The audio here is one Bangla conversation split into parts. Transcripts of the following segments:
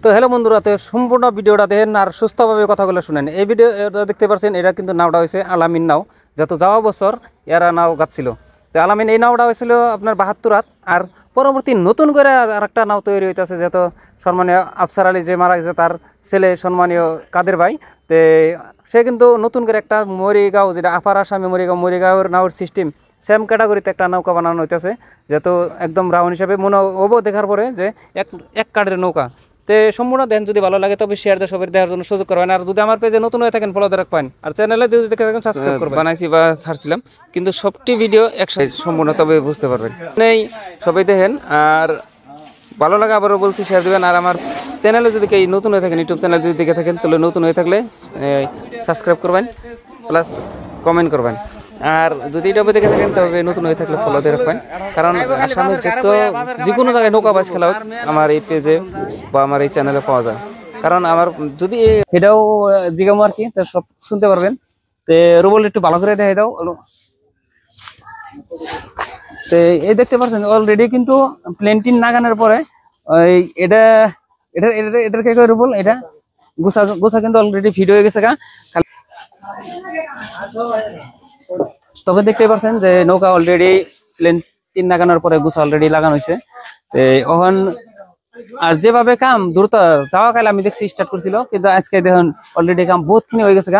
তো হ্যালো বন্ধুরা, তো সম্পূর্ণ ভিডিওটা দেখেন আর সুস্থভাবে কথাগুলো শুনেন। এই ভিডিও দেখতে পাচ্ছেন, এটা কিন্তু নাওটা হয়েছে আলামিন নাও, যত যাওয়া বছর এরা নাও গাচ্ছিল। তো আলামিন এই নাওটা হয়েছিল আপনার 72 আর পরবর্তী নতুন করে আর একটা নাও তৈরি হইতেছে, যত সম্মানীয় আফসার আলী যে মারা গেছে তার ছেলে সম্মানীয় কাদের ভাই। তো সে কিন্তু নতুন করে একটা মরিগাঁও, যেটা আপার আসামে মরিগাঁওয়ের নাওর সিস্টেম সেম ক্যাটাগরিতে একটা নৌকা বানানো হইতেছে, যেহেতু একদম রাউন্ড হিসাবে মনে হবো দেখার পরে যে এক কাঠের নৌকা। তো সম্পূর্ণ দেন, যদি ভালো লাগে তবে শেয়ার দিয়ে সবাই দেখার জন্য সুযোগ করবেন। আর যদি আমার পেজে নতুন হয়ে থাকেন ফলো দিয়ে রাখবেন, আর চ্যানেলে যদি দেখে থাকেন সাবস্ক্রাইব করবেন। বানাইছি বা ছাড়ছিলাম, কিন্তু সবটি ভিডিও একসাথে সম্পূর্ণ তবে বুঝতে পারবেন। এই সবাই দেখেন, আর ভালো লাগে আবারও বলছি শেয়ার দেবেন। আর আমার চ্যানেলে যদি কেউ নতুন হয়ে থাকেন, ইউটিউব চ্যানেল যদি দেখে থাকেন, তাহলে নতুন হয়ে থাকলে সাবস্ক্রাইব করবেন প্লাস কমেন্ট করবেন। আর যদি ইউটিউবে দেখে থাকেন তবে নতুন হয়ে থাকলে ফলো দিয়ে রাখবেন, কারণ আসামে যে কোনো জায়গায় নৌকা বাস খেলা হোক আমার এই পেজে বা আমার এই চ্যানেলে পাওয়া যায়। কারণ আমার যদি এটাও জিগামো আর কি, তো সব শুনতে পারবেন। তো রুবল একটু ভালো করে দেয় এটাও। তো এই দেখতে পাচ্ছেন অলরেডি কিন্তু প্লেনটিন নাগানোর পরে এটা এটা এটার কে রুবল, এটা গোসা কিন্তু অলরেডি ফিট হয়ে গেছে। তবে দেখতে পাচ্ছেন যে নৌকা অলরেডি প্লেন 3 লাগানোর পরে গুছা অলরেডি লাগানো হয়েছে। এখন আর যেভাবে কাম দ্রুত যাওয়া কালে আমি দেখছি স্টার্ট করছিল, কিন্তু আজকে দেখুন অলরেডি কাম বহুতখানি হয়ে গেছে।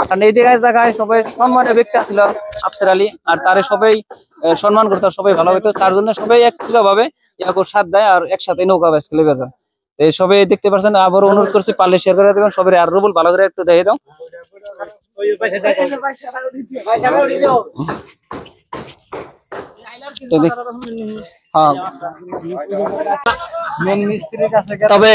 কারণ এই জায়গায় সবাই সম্মানের ব্যক্তি আসছিল আফসার আলী, আর তারে সবাই সম্মান করতো, সবাই ভালো হইতো, তার জন্য সবাই একত্রিত ভাবে সাথ দেয় আর একসাথে নৌকা বাস খেলে গেছে। সবাই দেখতে পাচ্ছেন, আবার অনুরোধ করছি পারলে শেয়ার করে দেবেন সবাই। আর রুবুল ভালো করে একটু দেখে দাও। তবে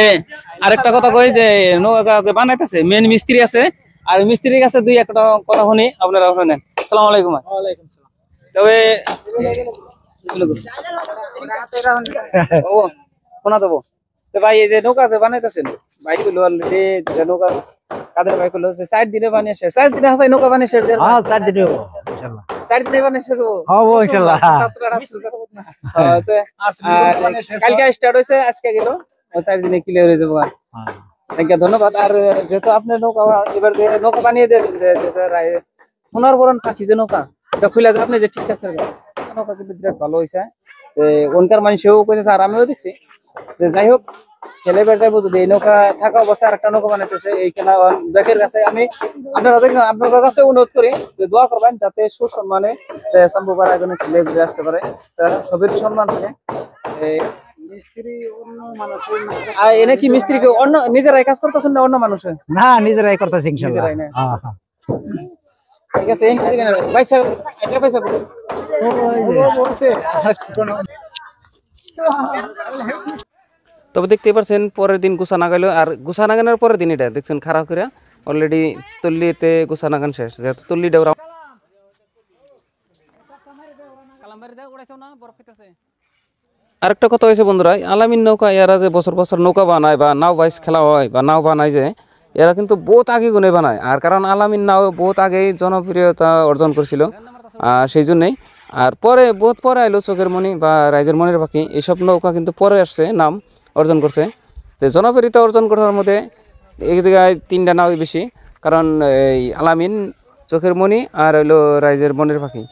আরেকটা কথা কই যে নৌকা যে বানাইতেছে মেন মিস্ত্রি আছে, আর মিস্ত্রির কাছে দুই একটা কথা শুনি, আপনারা শুনেন। আসসালামু আলাইকুম। তবে শোনা দেবো তো ভাই, এই যে নৌকা যে বানাইতেছেন ভাই কইলো অলরেডি, যে নৌকা কাদের ভাই কইলো 4 দিনে বানিয়ে শেষ, 4 দিনে হাসাই নৌকা বানিয়ে শেষ। হ্যাঁ 4 দিনে ইনশাআল্লাহ, 4 দিনে বানিয়ে শেষ হবো ইনশাআল্লাহ। কালকে স্টার্ট হইছে, আজকে গেল 4 দিনে ক্লিয়ার হয়ে যাবো। ধন্যবাদ। আর যেহেতু আপনি নৌকা এবার যে নৌকা বানিয়ে দেন, সোনার বরণ পাখি যে নৌকা এটা খুলে যে আপনি যে ঠিকঠাক করবেন, নৌকা কিন্তু বিরাট ভালো হয়েছে। ওনকার মানুষও কইছে আর আমিও দেখছি যে যাই হোক খেলে বের যাইবো। যদি এই নৌকা থাকা অবস্থায় আর একটা নৌকা বানাইতেছে এইখানে ব্যাকের কাছে, আমি আপনার কাছে অনুরোধ করি যে দোয়া করবেন যাতে সুসম্মানে সম্ভববার আয়োজনে খেলে বেরিয়ে আসতে পারে, সবের সম্মান থাকে। এনে কি মিস্ত্রিকে অন্য নিজেরাই কাজ করতেছেন না অন্য মানুষে? না নিজেরাই করতেছে ইনশাআল্লাহ। ঠিক আছে, পয়সা এটা পয়সা তবে দেখতে পাচ্ছেন পরের দিন গুছা নাগাইলো, আর গুছা নাগানোর পরের দিন এটা দেখছেন খারাপ করে অলরেডি তল্লিতে গুছা নাগান শেষ, যেহেতু তল্লি দেওয়া। আরেকটা কথা হয়েছে বন্ধুরা, আলামিন নৌকা এরা যে বছর বছর নৌকা বানায় বা নাও বাইস খেলা হয় বা নাও বানায়, যে এরা কিন্তু বহুত আগে গুনে বানায়। আর কারণ আলামিন নাও বহুত আগেই জনপ্রিয়তা অর্জন করছিল, সেই জন্যেই। আর পরে বহুত পরে আইলো চোখের মণি বা রাইজের মনির পাখি, এইসব নৌকা কিন্তু পরে আসছে, নাম অর্জন করছে। তো জনপ্রিয়তা অর্জন করার মধ্যে এই জায়গায় 3টা নাওই বেশি, কারণ এই আলামিন, চোখের মণি আর হইলো রাইজের মনির পাখি।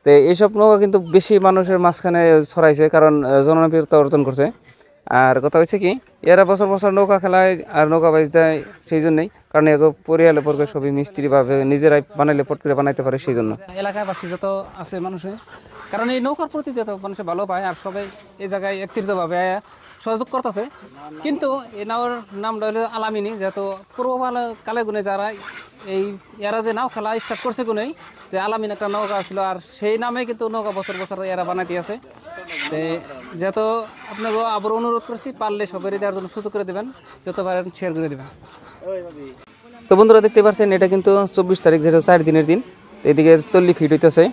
তো এইসব নৌকা কিন্তু বেশি মানুষের মাঝখানে ছড়াইছে, কারণ জনপ্রিয়তা অর্জন করছে। আর কথা হচ্ছে কি, এরা বছর বছর নৌকা খেলায় আর নৌকা বাইজ দেয় সেই জন্যই, কারণ পরিয়ালের পর সবই মিস্ত্রি ভাবে নিজেরাই বানাইলে পট করে বানাইতে পারে সেই জন্য। এলাকাবাসী যত আছে মানুষে, কারণ এই নৌকার প্রতি যত মানুষে ভালো পায় আর সবাই এই জায়গায় একত্রিতভাবে সহযোগ করতেছে। কিন্তু এই নাওর নামটা হলো আলামিনী, যেহেতু পূর্বকালে গুনে যারা এরা যে নাও খেলা স্টার্ট করছে গুনেই যে আলামিন একটা নৌকা ছিল, আর সেই নামে কিন্তু নৌকা বছর বছর এরা বানাইতে আছে। যেহেতু আপনাকে আবার অনুরোধ করছি পারলে সবাই দেওয়ার জন্য সুযোগ করে দেবেন, যত পারেন শেয়ার করে দেবেন। তো বন্ধুরা দেখতে পাচ্ছেন এটা কিন্তু 24 তারিখ, যেটা 4 দিনের দিন। এদিকে তল্লি ফিট হইতেছে।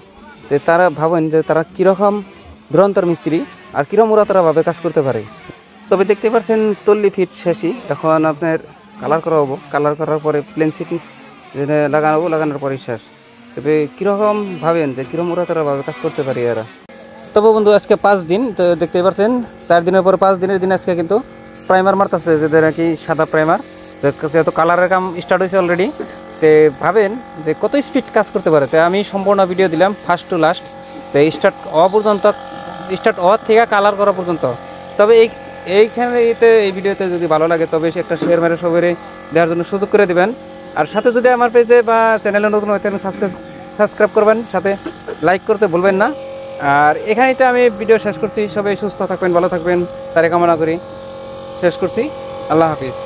তো তারা ভাবেন যে তারা কীরকম দুরন্তর মিস্ত্রি আর কিরম উড়াতরাভাবে কাজ করতে পারে। তবে দেখতে পাচ্ছেন তল্লি ফিট শেষই, এখন আপনার কালার করা হবো, কালার করার পরে প্লেন সিট লাগানো, লাগানোর পরে শেষ। তবে কীরকম ভাবেন যে কিরম উড়াতরাভাবে কাজ করতে পারি এরা। তবে বন্ধু আজকে 5 দিন, তো দেখতে পাচ্ছেন 4 দিনের পর 5 দিনের দিন আজকে কিন্তু প্রাইমার মারতেছে, যেদের আর কি সাদা প্রাইমার, যেহেতু কালারের কাম স্টার্ট হয়েছে অলরেডি। তো ভাবেন যে কত স্পিড কাজ করতে পারে। তো আমি সম্পূর্ণ ভিডিও দিলাম ফার্স্ট টু লাস্ট, তো স্টার্ট হওয়া পর্যন্ত, স্টার্ট হওয়ার থেকে কালার করা পর্যন্ত। তবে এইখানে এই ভিডিওতে যদি ভালো লাগে তবে একটা শেয়ার মেরে সবাই দেওয়ার জন্য সুযোগ করে দেবেন। আর সাথে যদি আমার পেজে বা চ্যানেলে নতুন হয়ে থাকেন সাবস্ক্রাইব করবেন, সাথে লাইক করতে ভুলবেন না। আর এখানেই তো আমি ভিডিও শেষ করছি। সবাই সুস্থ থাকবেন, ভালো থাকবেন, তারে কামনা করি শেষ করছি। আল্লাহ হাফিজ।